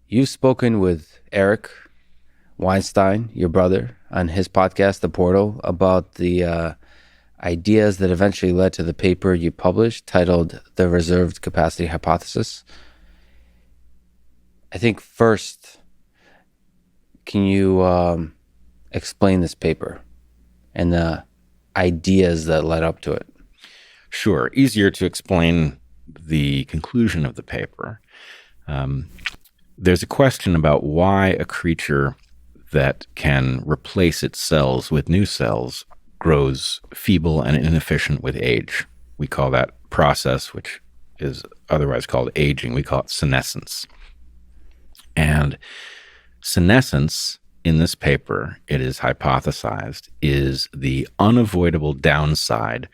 You've spoken with Eric Weinstein, your brother, on his podcast, The Portal, about the ideas that eventually led to the paper you published titled The Reserved Capacity Hypothesis. I think first, can you explain this paper and the ideas that led up to it? Sure. Easier to explain the conclusion of the paper. There's a question about why a creature that can replace its cells with new cells grows feeble and inefficient with age. We call that process, which is otherwise called aging, we call it senescence. And senescence, in this paper, it is hypothesized, is the unavoidable downside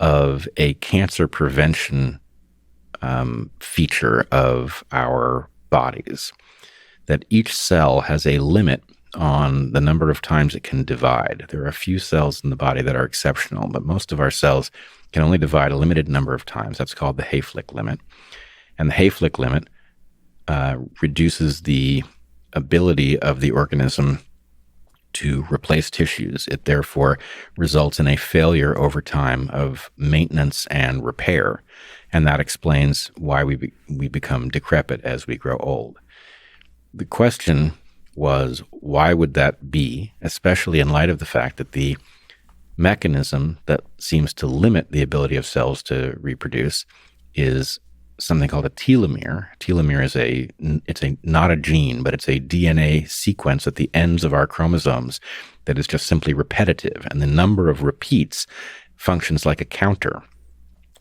of a cancer prevention feature of our bodies, that each cell has a limit on the number of times it can divide. There are a few cells in the body that are exceptional, but most of our cells can only divide a limited number of times. That's called the Hayflick limit. And the Hayflick limit reduces the ability of the organism to replace tissues. It therefore results in a failure over time of maintenance and repair. And that explains why we become decrepit as we grow old. The question was, why would that be, especially in light of the fact that the mechanism that seems to limit the ability of cells to reproduce is something called a telomere. Telomere is not a gene, but it's a DNA sequence at the ends of our chromosomes that is just simply repetitive. And the number of repeats functions like a counter.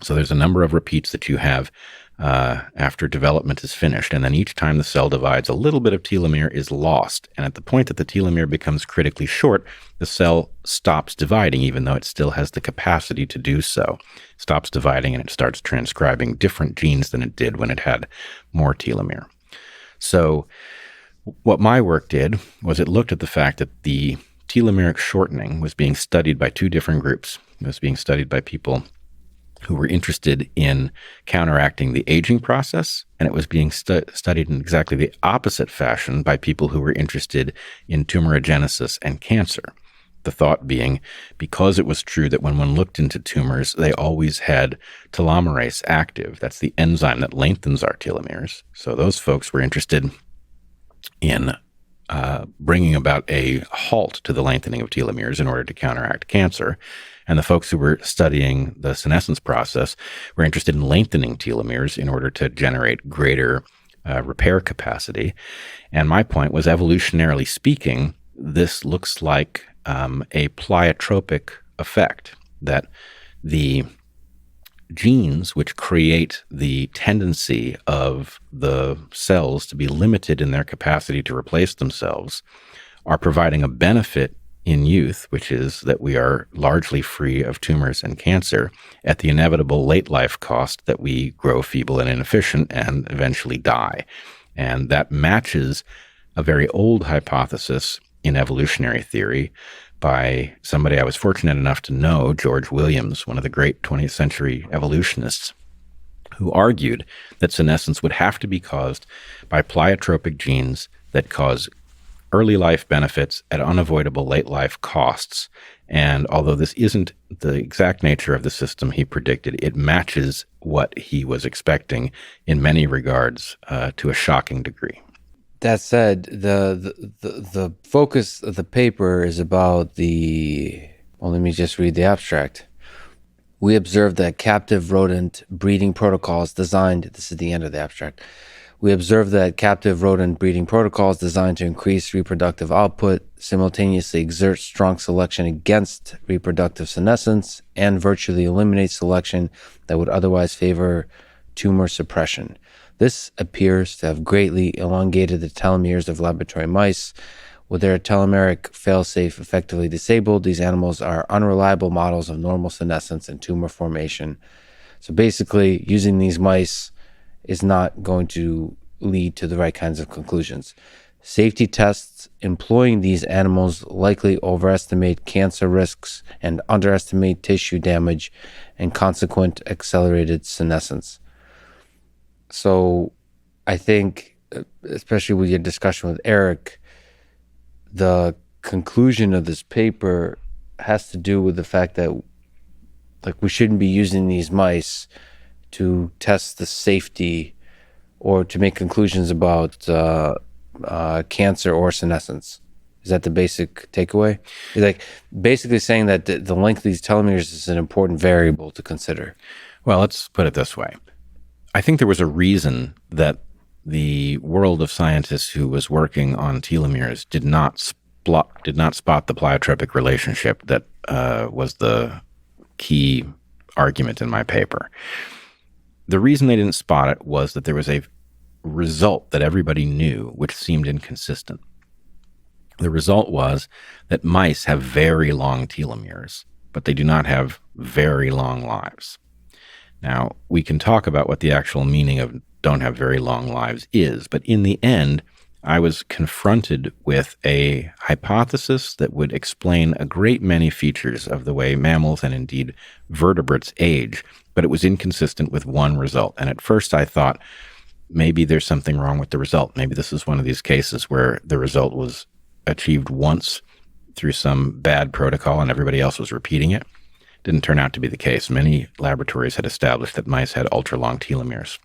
So there's a number of repeats that you have after development is finished. And then each time the cell divides, a little bit of telomere is lost. And at the point that the telomere becomes critically short, the cell stops dividing, even though it still has the capacity to do so. It stops dividing and it starts transcribing different genes than it did when it had more telomere. So what my work did was it looked at the fact that the telomeric shortening was being studied by two different groups. It was being studied by people who were interested in counteracting the aging process, and it was being studied in exactly the opposite fashion by people who were interested in tumorigenesis and cancer. The thought being, because it was true that when one looked into tumors, they always had telomerase active. That's the enzyme that lengthens our telomeres. So those folks were interested in bringing about a halt to the lengthening of telomeres in order to counteract cancer. And the folks who were studying the senescence process were interested in lengthening telomeres in order to generate greater repair capacity. And my point was, evolutionarily speaking, this looks like a pleiotropic effect, that the genes which create the tendency of the cells to be limited in their capacity to replace themselves are providing a benefit in youth, which is that we are largely free of tumors and cancer, at the inevitable late life cost that we grow feeble and inefficient and eventually die. And that matches a very old hypothesis in evolutionary theory by somebody I was fortunate enough to know, George Williams, one of the great 20th century evolutionists, who argued that senescence would have to be caused by pleiotropic genes that cause early life benefits at unavoidable late life costs. And although this isn't the exact nature of the system he predicted, it matches what he was expecting in many regards to a shocking degree. That said, the focus of the paper is about let me just read the abstract. We observed that captive rodent breeding protocols designed, this is the end of the abstract. We observed that captive rodent breeding protocols designed to increase reproductive output simultaneously exert strong selection against reproductive senescence and virtually eliminate selection that would otherwise favor tumor suppression. This appears to have greatly elongated the telomeres of laboratory mice. With their telomeric failsafe effectively disabled, these animals are unreliable models of normal senescence and tumor formation. So basically, using these mice is not going to lead to the right kinds of conclusions. Safety tests employing these animals likely overestimate cancer risks and underestimate tissue damage and consequent accelerated senescence. So I think especially with your discussion with Eric, the conclusion of this paper has to do with the fact that, like, we shouldn't be using these mice to test the safety or to make conclusions about cancer or senescence. Is that the basic takeaway? It's like basically saying that the length of these telomeres is an important variable to consider. Well, let's put it this way. I think there was a reason that the world of scientists who was working on telomeres did not spot the pleiotropic relationship that was the key argument in my paper. The reason they didn't spot it was that there was a result that everybody knew, which seemed inconsistent. The result was that mice have very long telomeres, but they do not have very long lives. Now, we can talk about what the actual meaning of don't have very long lives is, but in the end, I was confronted with a hypothesis that would explain a great many features of the way mammals and indeed vertebrates age, but it was inconsistent with one result. And at first I thought, maybe there's something wrong with the result. Maybe this is one of these cases where the result was achieved once through some bad protocol and everybody else was repeating it. Didn't turn out to be the case. Many laboratories had established that mice had ultra-long telomeres.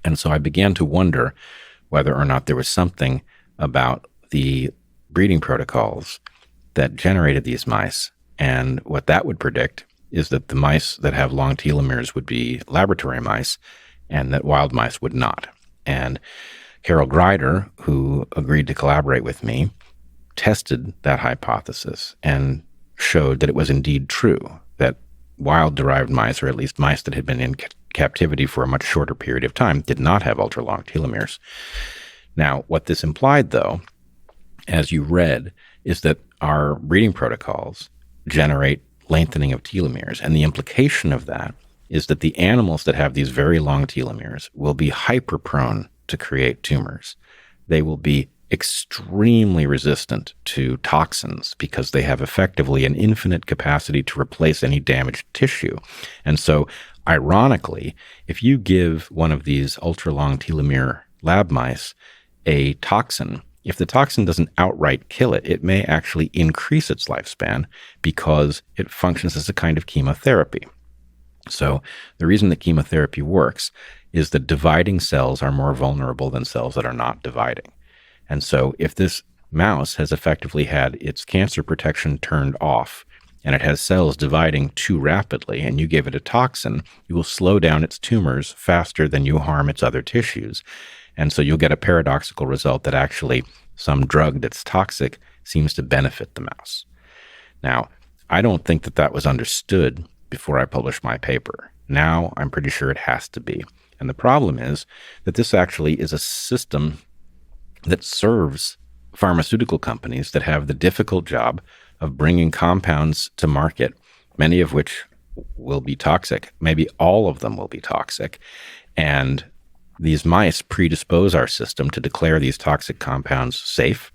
And so I began to wonder whether or not there was something about the breeding protocols that generated these mice. And what that would predict is that the mice that have long telomeres would be laboratory mice and that wild mice would not. And Carol Greider, who agreed to collaborate with me, tested that hypothesis and showed that it was indeed true, that wild-derived mice, or at least mice that had been in captivity for a much shorter period of time, did not have ultra-long telomeres. Now, what this implied, though, as you read, is that our breeding protocols generate lengthening of telomeres, and the implication of that is that the animals that have these very long telomeres will be hyper-prone to create tumors. They will be extremely resistant to toxins because they have effectively an infinite capacity to replace any damaged tissue. And so, ironically, if you give one of these ultra-long telomere lab mice a toxin, if the toxin doesn't outright kill it, it may actually increase its lifespan because it functions as a kind of chemotherapy. So the reason that chemotherapy works is that dividing cells are more vulnerable than cells that are not dividing. And so if this mouse has effectively had its cancer protection turned off and it has cells dividing too rapidly and you give it a toxin, you will slow down its tumors faster than you harm its other tissues. And so you'll get a paradoxical result that actually some drug that's toxic seems to benefit the mouse. Now, I don't think that that was understood before I published my paper. Now I'm pretty sure it has to be. And the problem is that this actually is a system that serves pharmaceutical companies that have the difficult job of bringing compounds to market, many of which will be toxic. Maybe all of them will be toxic. And these mice predispose our system to declare these toxic compounds safe.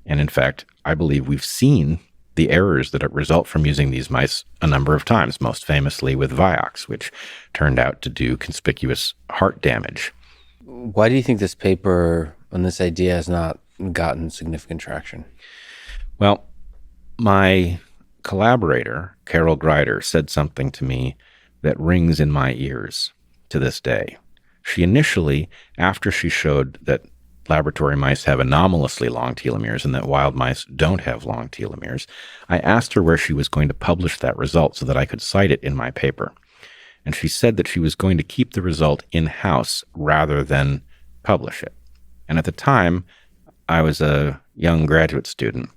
And in fact, I believe we've seen the errors that result from using these mice a number of times, most famously with Vioxx, which turned out to do conspicuous heart damage. Why do you think this paper on this idea has not gotten significant traction? Well, my collaborator, Carol Greider, said something to me that rings in my ears to this day. She initially, after she showed that laboratory mice have anomalously long telomeres and that wild mice don't have long telomeres, I asked her where she was going to publish that result so that I could cite it in my paper. And she said that she was going to keep the result in-house rather than publish it. And at the time, I was a young graduate student.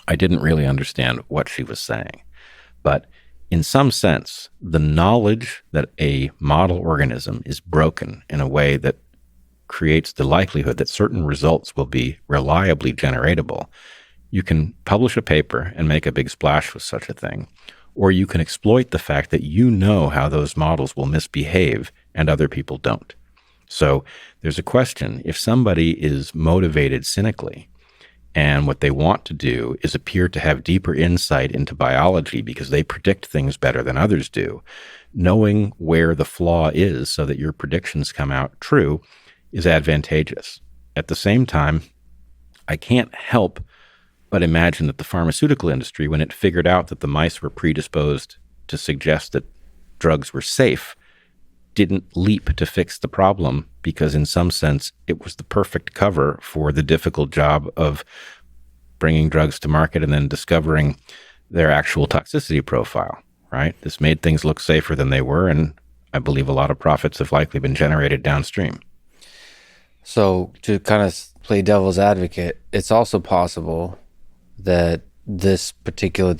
I didn't really understand what she was saying. But in some sense, the knowledge that a model organism is broken in a way that creates the likelihood that certain results will be reliably generatable, you can publish a paper and make a big splash with such a thing, or you can exploit the fact that you know how those models will misbehave and other people don't. So there's a question, if somebody is motivated cynically and what they want to do is appear to have deeper insight into biology because they predict things better than others do, knowing where the flaw is so that your predictions come out true is advantageous. At the same time, I can't help but imagine that the pharmaceutical industry, when it figured out that the mice were predisposed to suggest that drugs were safe, didn't leap to fix the problem, because in some sense it was the perfect cover for the difficult job of bringing drugs to market and then discovering their actual toxicity profile, right? This made things look safer than they were, and I believe a lot of profits have likely been generated downstream. So to kind of play devil's advocate, it's also possible that the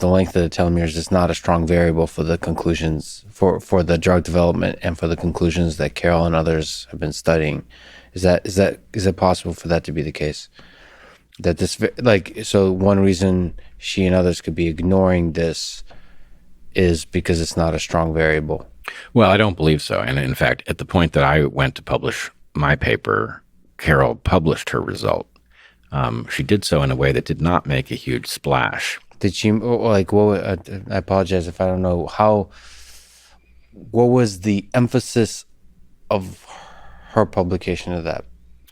length of the telomeres is not a strong variable for the conclusions for the drug development and for the conclusions that Carol and others have been studying. Is it possible for that to be the case? That this, so one reason she and others could be ignoring this is because it's not a strong variable. Well, I don't believe so. And in fact, at the point that I went to publish my paper, Carol published her result. She did so in a way that did not make a huge splash. Did she, like, what, I apologize if I don't know, what was the emphasis of her publication of that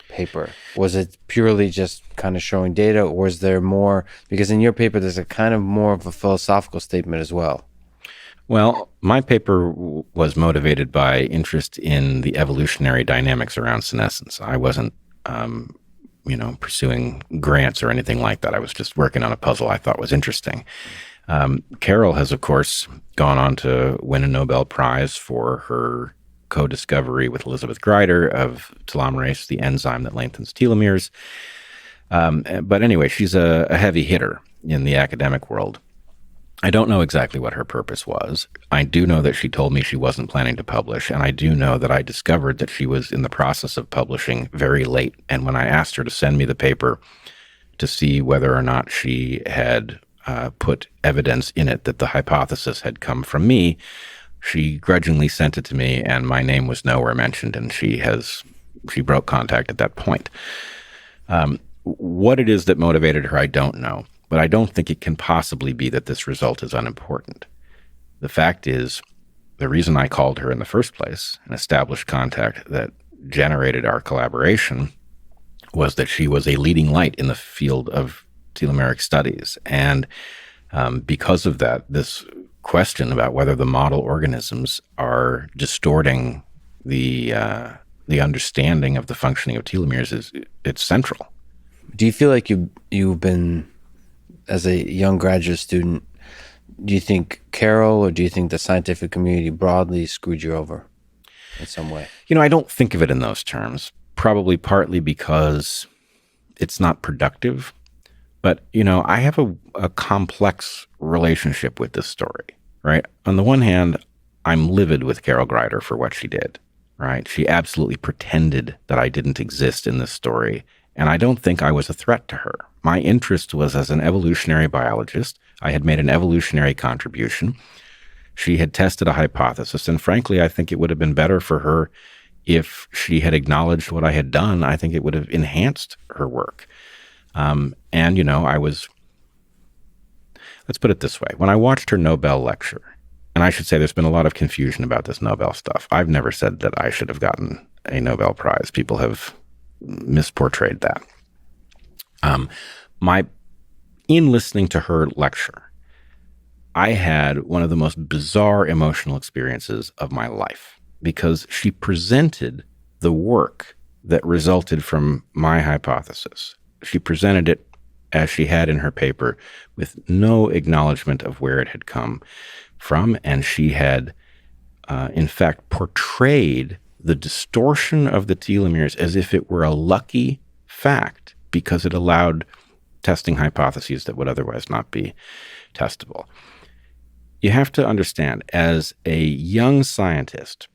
paper? Was it purely just kind of showing data, or was there more? Because in your paper, there's a kind of more of a philosophical statement as well. Well, my paper was motivated by interest in the evolutionary dynamics around senescence. I wasn't, pursuing grants or anything like that. I was just working on a puzzle I thought was interesting. Carol has, of course, gone on to win a Nobel Prize for her co-discovery with Elizabeth Greider of telomerase, the enzyme that lengthens telomeres. But anyway, she's a heavy hitter in the academic world. I don't know exactly what her purpose was. I do know that she told me she wasn't planning to publish, and I do know that I discovered that she was in the process of publishing very late. And when I asked her to send me the paper to see whether or not she had put evidence in it that the hypothesis had come from me, she grudgingly sent it to me, and my name was nowhere mentioned, and she broke contact at that point. What it is that motivated her, I don't know. But I don't think it can possibly be that this result is unimportant. The fact is, the reason I called her in the first place and established contact that generated our collaboration was that she was a leading light in the field of telomeric studies. And because of that, this question about whether the model organisms are distorting the understanding of the functioning of telomeres it's central. Do you feel like you've been, as a young graduate student, do you think Carol or do you think the scientific community broadly screwed you over in some way? I don't think of it in those terms, probably partly because it's not productive. But, I have a complex relationship with this story, right? On the one hand, I'm livid with Carol Greider for what she did, right? She absolutely pretended that I didn't exist in this story, and I don't think I was a threat to her. My interest was as an evolutionary biologist. I had made an evolutionary contribution. She had tested a hypothesis, and frankly, I think it would have been better for her if she had acknowledged what I had done. I think it would have enhanced her work. Let's put it this way. When I watched her Nobel lecture, and I should say there's been a lot of confusion about this Nobel stuff. I've never said that I should have gotten a Nobel Prize. People have misportrayed that. In listening to her lecture, I had one of the most bizarre emotional experiences of my life, because she presented the work that resulted from my hypothesis. She presented it as she had in her paper, with no acknowledgement of where it had come from, and she had, in fact, portrayed the distortion of the telomeres as if it were a lucky fact, because it allowed testing hypotheses that would otherwise not be testable. You have to understand, as a young scientist,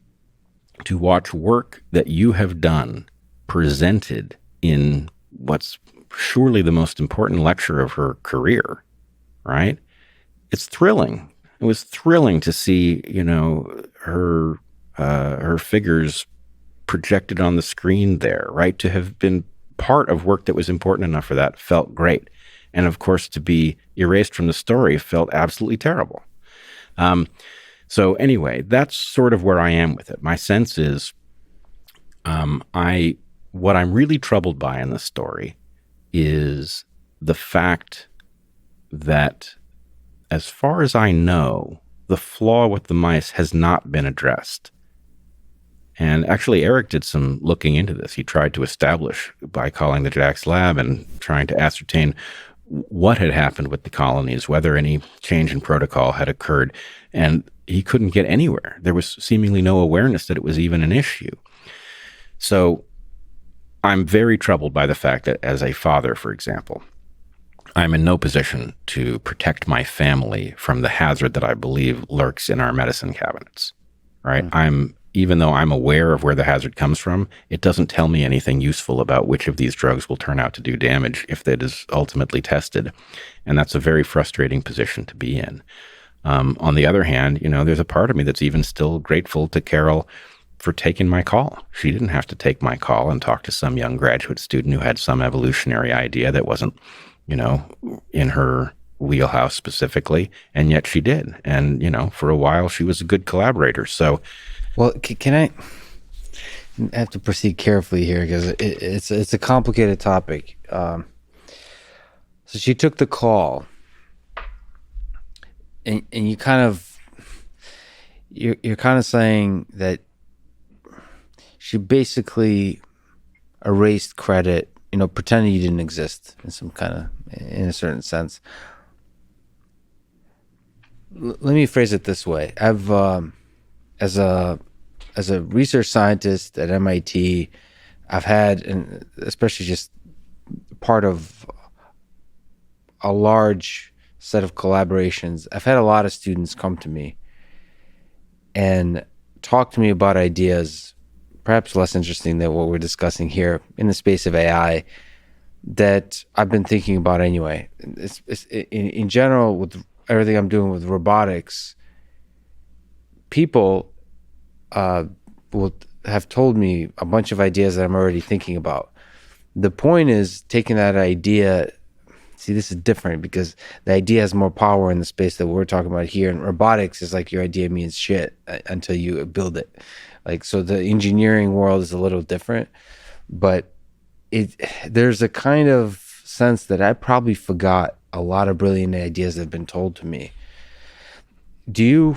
to watch work that you have done presented in what's surely the most important lecture of her career, right? It's thrilling. It was thrilling to see, her figures projected on the screen there, right? To have been part of work that was important enough for that felt great. And of course, to be erased from the story felt absolutely terrible. So anyway, that's sort of where I am with it. My sense is, I what I'm really troubled by in this story is the fact that, as far as I know, the flaw with the mice has not been addressed. And actually, Eric did some looking into this. He tried to establish, by calling the JAX lab and trying to ascertain what had happened with the colonies, whether any change in protocol had occurred. And he couldn't get anywhere. There was seemingly no awareness that it was even an issue. So I'm very troubled by the fact that, as a father, for example, I'm in no position to protect my family from the hazard that I believe lurks in our medicine cabinets, right? Even though I'm aware of where the hazard comes from, it doesn't tell me anything useful about which of these drugs will turn out to do damage if that is ultimately tested. And that's a very frustrating position to be in. On the other hand, there's a part of me that's even still grateful to Carol for taking my call. She didn't have to take my call and talk to some young graduate student who had some evolutionary idea that wasn't, in her wheelhouse specifically, and yet she did. And, for a while she was a good collaborator. So, well, can I have to proceed carefully here because it's a complicated topic. So she took the call, and you you're kind of saying that she basically erased credit, pretending you didn't exist in a certain sense. Let me phrase it this way. I've as a research scientist at MIT, I've had, and especially just part of a large set of collaborations, I've had a lot of students come to me and talk to me about ideas, perhaps less interesting than what we're discussing here in the space of AI, that I've been thinking about anyway. It's in general, with everything I'm doing with robotics, people will have told me a bunch of ideas that I'm already thinking about. The point is taking that idea. See, this is different because the idea has more power in the space that we're talking about here. And robotics is like your idea means shit until you build it. So the engineering world is a little different, but there's a kind of sense that I probably forgot a lot of brilliant ideas that have been told to me. Do you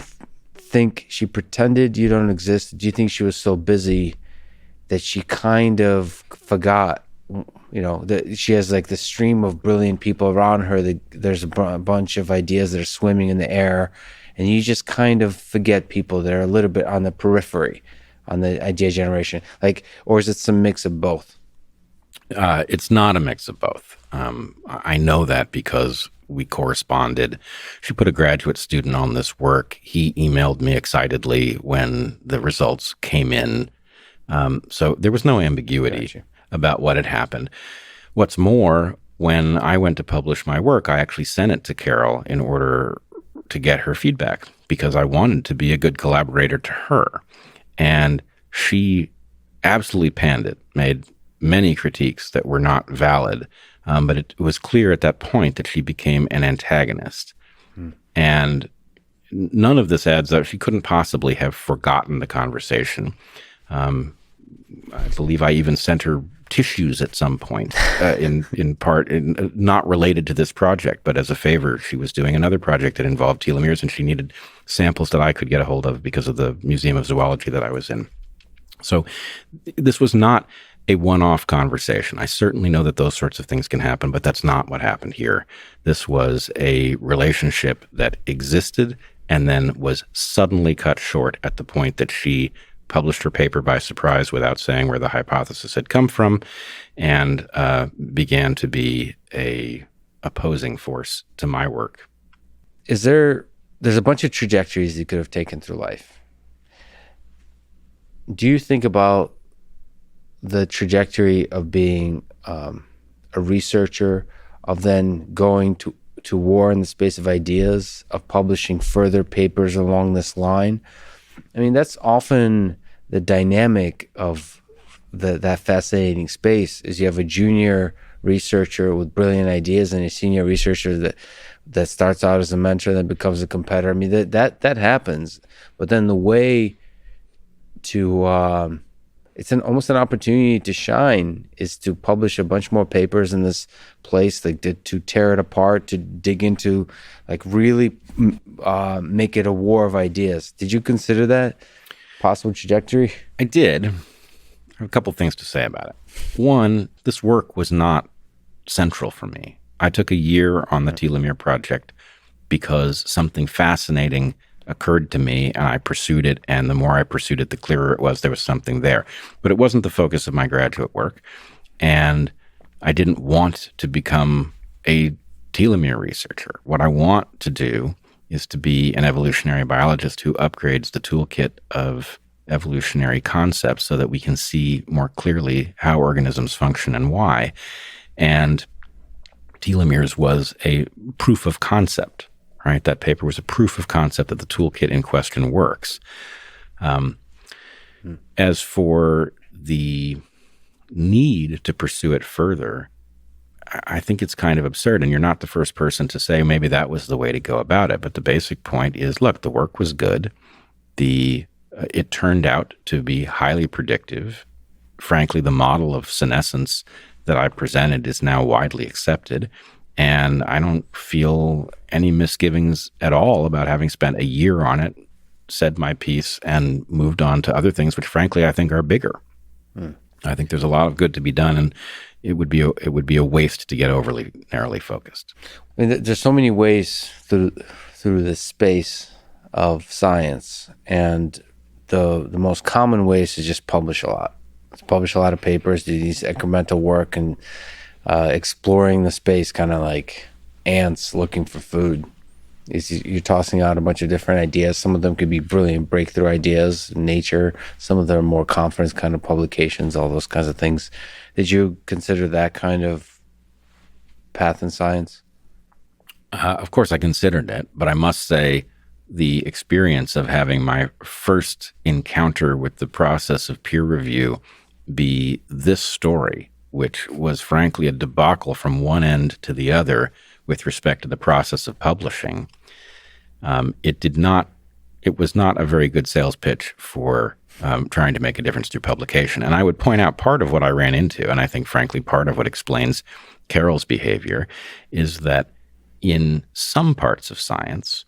think she pretended you don't exist? Do you think she was so busy that she kind of forgot, that she has like this stream of brilliant people around her, that there's a bunch of ideas that are swimming in the air, and you just kind of forget people that are a little bit on the periphery, on the idea generation? Or is it some mix of both? It's not a mix of both. I know that because we corresponded. She put a graduate student on this work. He emailed me excitedly when the results came in. So there was no ambiguity about what had happened. What's more, when I went to publish my work, I actually sent it to Carol in order to get her feedback because I wanted to be a good collaborator to her. And she absolutely panned it, made many critiques that were not valid. But it was clear at that point that she became an antagonist. And none of this adds up. She couldn't possibly have forgotten the conversation. I believe I even sent her tissues at some point, in part, not related to this project, but as a favor. She was doing another project that involved telomeres, and she needed samples that I could get a hold of because of the Museum of Zoology that I was in. So this was not a one-off conversation. I certainly know that those sorts of things can happen, but that's not what happened here. This was a relationship that existed and then was suddenly cut short at the point that she published her paper by surprise without saying where the hypothesis had come from, and began to be a opposing force to my work. There's a bunch of trajectories you could have taken through life. Do you think about the trajectory of being a researcher, of then going to war in the space of ideas, of publishing further papers along this line? I mean, that's often the dynamic of that fascinating space, is you have a junior researcher with brilliant ideas and a senior researcher that starts out as a mentor and then becomes a competitor. I mean, that happens. But then the way to it's almost an opportunity to shine, is to publish a bunch more papers in this place, like to tear it apart, to dig into, like really make it a war of ideas. Did you consider that possible trajectory? I did. I have a couple things to say about it. One, this work was not central for me. I took a year on the telomere project because something fascinating occurred to me and I pursued it. And the more I pursued it, the clearer it was there was something there. But it wasn't the focus of my graduate work. And I didn't want to become a telomere researcher. What I want to do is to be an evolutionary biologist who upgrades the toolkit of evolutionary concepts so that we can see more clearly how organisms function and why. And telomeres was a proof of concept, right? That paper was a proof of concept that the toolkit in question works. As for the need to pursue it further, I think it's kind of absurd. And you're not the first person to say maybe that was the way to go about it. But the basic point is, look, the work was good. It turned out to be highly predictive. Frankly, the model of senescence that I presented is now widely accepted. And I don't feel any misgivings at all about having spent a year on it, said my piece, and moved on to other things, which frankly I think are bigger. I think there's a lot of good to be done, and it would be a waste to get overly narrowly focused. I mean, there's so many ways through this space of science, and the most common way is to just publish a lot. Publish a lot of papers, do these incremental work, and exploring the space kind of like ants looking for food. You're tossing out a bunch of different ideas. Some of them could be brilliant breakthrough ideas in nature. Some of them are more conference kind of publications, all those kinds of things. Did you consider that kind of path in science? Of course, I considered it, but I must say the experience of having my first encounter with the process of peer review be this story, which was frankly a debacle from one end to the other with respect to the process of publishing. It was not a very good sales pitch for trying to make a difference through publication. And I would point out part of what I ran into, and I think frankly part of what explains Carol's behavior, is that in some parts of science,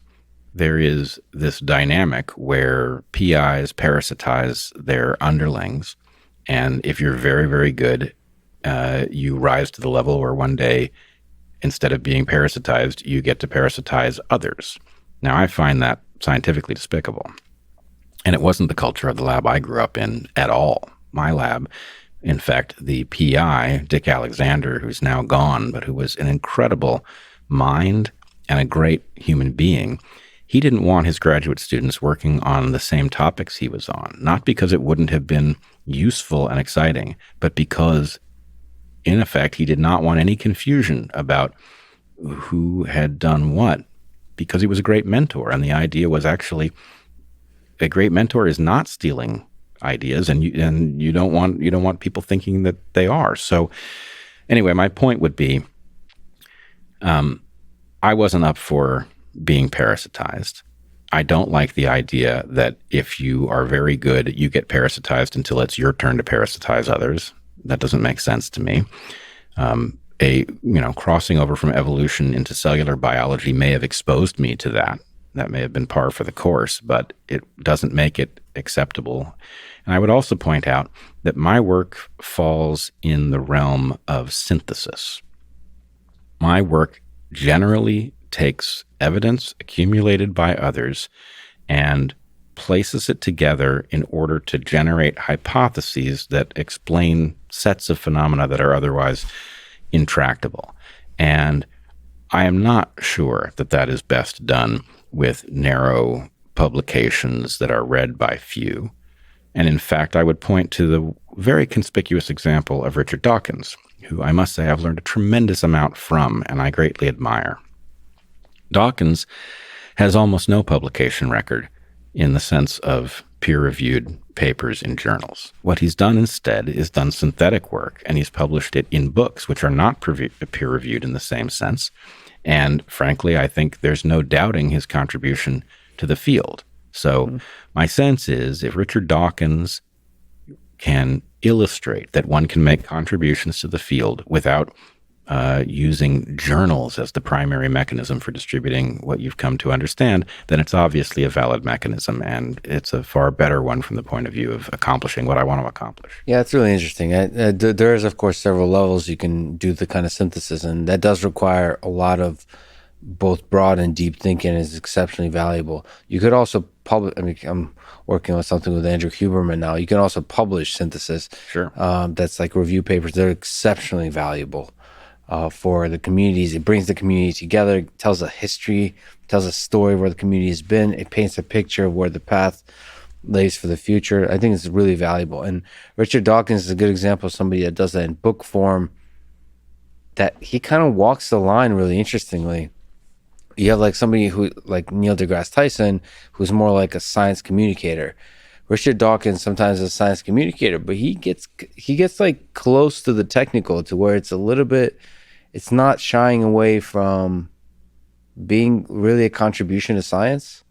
there is this dynamic where PIs parasitize their underlings. And if you're very, very good, you rise to the level where one day, instead of being parasitized, you get to parasitize others. Now, I find that scientifically despicable. And it wasn't the culture of the lab I grew up in at all. My lab, in fact, the PI, Dick Alexander, who's now gone, but who was an incredible mind and a great human being, he didn't want his graduate students working on the same topics he was on, not because it wouldn't have been useful and exciting, but because, in effect, he did not want any confusion about who had done what, because he was a great mentor. And the idea was actually a great mentor is not stealing ideas, and you don't want people thinking that they are. So anyway, my point would be, I wasn't up for being parasitized. I don't like the idea that if you are very good, you get parasitized until it's your turn to parasitize others. That doesn't make sense to me. Crossing over from evolution into cellular biology may have exposed me to that. That may have been par for the course, but it doesn't make it acceptable. And I would also point out that my work falls in the realm of synthesis. My work generally takes evidence accumulated by others and places it together in order to generate hypotheses that explain sets of phenomena that are otherwise intractable. And I am not sure that that is best done with narrow publications that are read by few. And in fact, I would point to the very conspicuous example of Richard Dawkins, who I must say I've learned a tremendous amount from and I greatly admire. Dawkins has almost no publication record in the sense of peer-reviewed papers in journals. What he's done instead is done synthetic work, and he's published it in books, which are not peer-reviewed in the same sense. And frankly, I think there's no doubting his contribution to the field. So my sense is if Richard Dawkins can illustrate that one can make contributions to the field without using journals as the primary mechanism for distributing what you've come to understand, then it's obviously a valid mechanism, and it's a far better one from the point of view of accomplishing what I want to accomplish. Yeah, it's really interesting. There is, of course, several levels you can do the kind of synthesis, and that does require a lot of both broad and deep thinking. Is exceptionally valuable. You could also publish. I mean, I'm working on something with Andrew Huberman now. You can also publish synthesis. Sure. That's like review papers. They're exceptionally valuable for the communities. It brings the community together, it tells a history, tells a story of where the community has been. It paints a picture of where the path lays for the future. I think it's really valuable. And Richard Dawkins is a good example of somebody that does that in book form, that he kind of walks the line really interestingly. You have like somebody who, like Neil deGrasse Tyson, who's more like a science communicator. Richard Dawkins sometimes is a science communicator, but he gets like close to the technical, to where it's a little bit, it's not shying away from being really a contribution to science.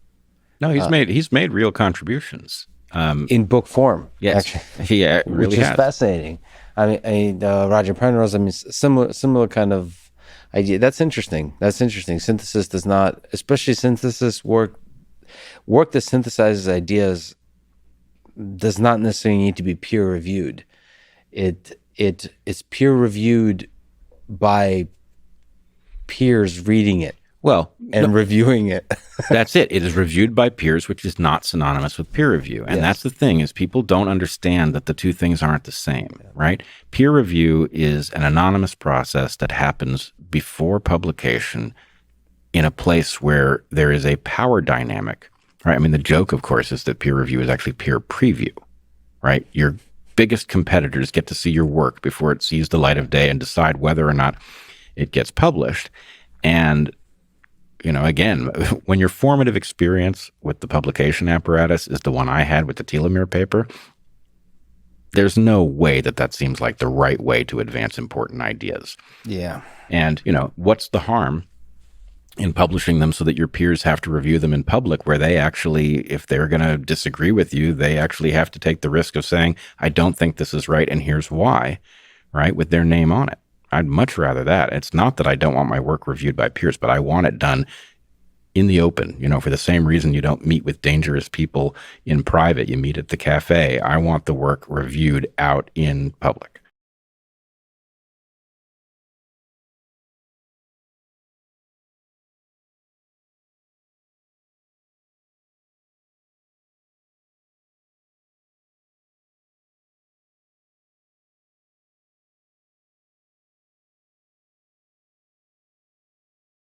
No, he's made real contributions In book form. Yes, actually. yeah, really Which is has. fascinating. I mean, Roger Penrose. I mean, similar kind of idea. That's interesting. Synthesis does not, especially synthesis work that synthesizes ideas, does not necessarily need to be peer reviewed. It's peer reviewed by peers reading it and reviewing it. That's it. It is reviewed by peers, which is not synonymous with peer review. And that's the thing, is people don't understand that the two things aren't the same, right? Peer review is an anonymous process that happens before publication in a place where there is a power dynamic, right? I mean, the joke, of course, is that peer review is actually peer preview, right? Your biggest competitors get to see your work before it sees the light of day and decide whether or not it gets published. And again, when your formative experience with the publication apparatus is the one I had with the telomere paper, there's no way that seems like the right way to advance important ideas. Yeah. And, what's the harm in publishing them so that your peers have to review them in public, where they actually, if they're going to disagree with you, they actually have to take the risk of saying, I don't think this is right, and here's why, right, with their name on it. I'd much rather that. It's not that I don't want my work reviewed by peers, but I want it done in the open, for the same reason you don't meet with dangerous people in private. You meet at the cafe. I want the work reviewed out in public.